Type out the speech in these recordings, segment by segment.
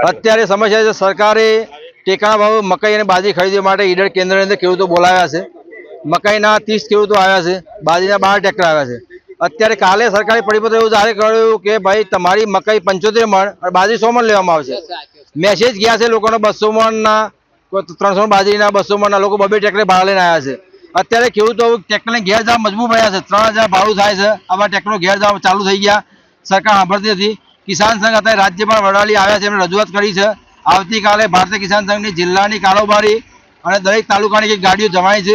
અત્યારે સમસ્યા છે સરકારે ટેકાના ભાવે મકાઈ અને બાજરી ખરીદવા માટે ઈડર કેન્દ્રની અંદર ખેડૂતો બોલાવ્યા છે। મકાઈના 30 ખેડૂતો આવ્યા છે, બાજરીના 12 ટ્રેક્ટર આવ્યા છે। અત્યારે કાલે સરકારે પરિપત્ર એવું જાહેર કર્યું કે ભાઈ તમારી મકાઈ 75 મણ અને બાજરી 100 મણ લેવામાં આવશે। મેસેજ ગયા છે લોકોને 200 મણના 300 બાજરીના 200 મણના લોકો 2 ટ્રેક્ટર ભાડા લઈને આવ્યા છે। અત્યારે ખેડૂતો ટ્રેક્ટરને ઘેર જવા મજબૂર પડ્યા છે। 3000 ભાડું થાય છે, આવા ટ્રેક્ટરો ઘેર જવા ચાલુ થઈ ગયા। સરકાર સાંભળતી નથી। કિસાન સંઘ અત્યારે રાજ્યપાલ વડાલી આવ્યા છે, એમણે રજૂઆત કરી છે। આવતીકાલે ભારતીય કિસાન સંઘની જિલ્લાની કારોબારી અને દરેક તાલુકાની એક ગાડીઓ જમાઈ છે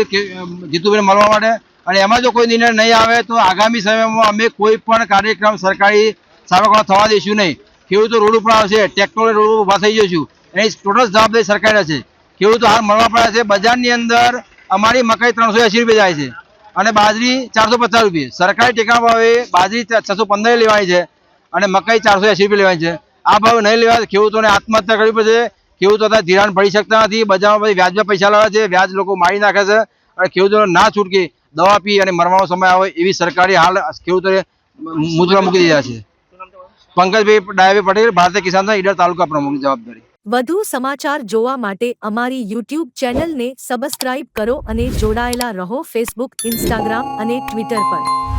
જીતુભાઈને મળવા માટે। અને એમાં જો કોઈ નિર્ણય નહીં આવે તો આગામી સમયમાં અમે કોઈ પણ કાર્યક્રમ સરકારી સાર્વજનિક થવા દઈશું નહીં। ખેડૂતો રોડ ઉપર આવશે, ટ્રેક્ટરો રોડ ઉપર ઊભા થઈ જઈશું, એની ટોટલ જવાબદારી સરકારની છે। ખેડૂતો હાલ મળવા પડ્યા છે। બજારની અંદર અમારી મકાઈ 380 રૂપિયા જાય છે અને બાજરી 450 રૂપિયા। સરકારી ટેકાના ભાવે બાજરી 615 લેવાની છે અને મકાઈ 480 રૂપિયા લેવાની છે। આ ભાવ નહીં લેવા ખેડૂતોને આત્મહત્યા કરવી પડશે। ખેડૂતો અત્યારે ધિરાણ ભરી શકતા નથી, બજારમાં પછી વ્યાજમાં પૈસા લાવે છે, વ્યાજ લોકો મારી નાખે છે અને ખેડૂતોને ના છૂટકે દવા પી અને મરવાનો સમય આવે એવી સરકારે હાલ ખેડૂતોને મુદ્રા મૂકી દીધા છે। પંકજભાઈ ડાયાભાઈ પટેલ, ભારતીય કિસાન સંઘ ઈડર તાલુકા પ્રમુખની જવાબદારી। વધુ સમાચાર જોવા માટે અમારી YouTube ચેનલને સબસ્ક્રાઇબ કરો અને જોડાયેલા રહો ફેસબુક, ઇન્સ્ટાગ્રામ અને ટ્વિટર પર।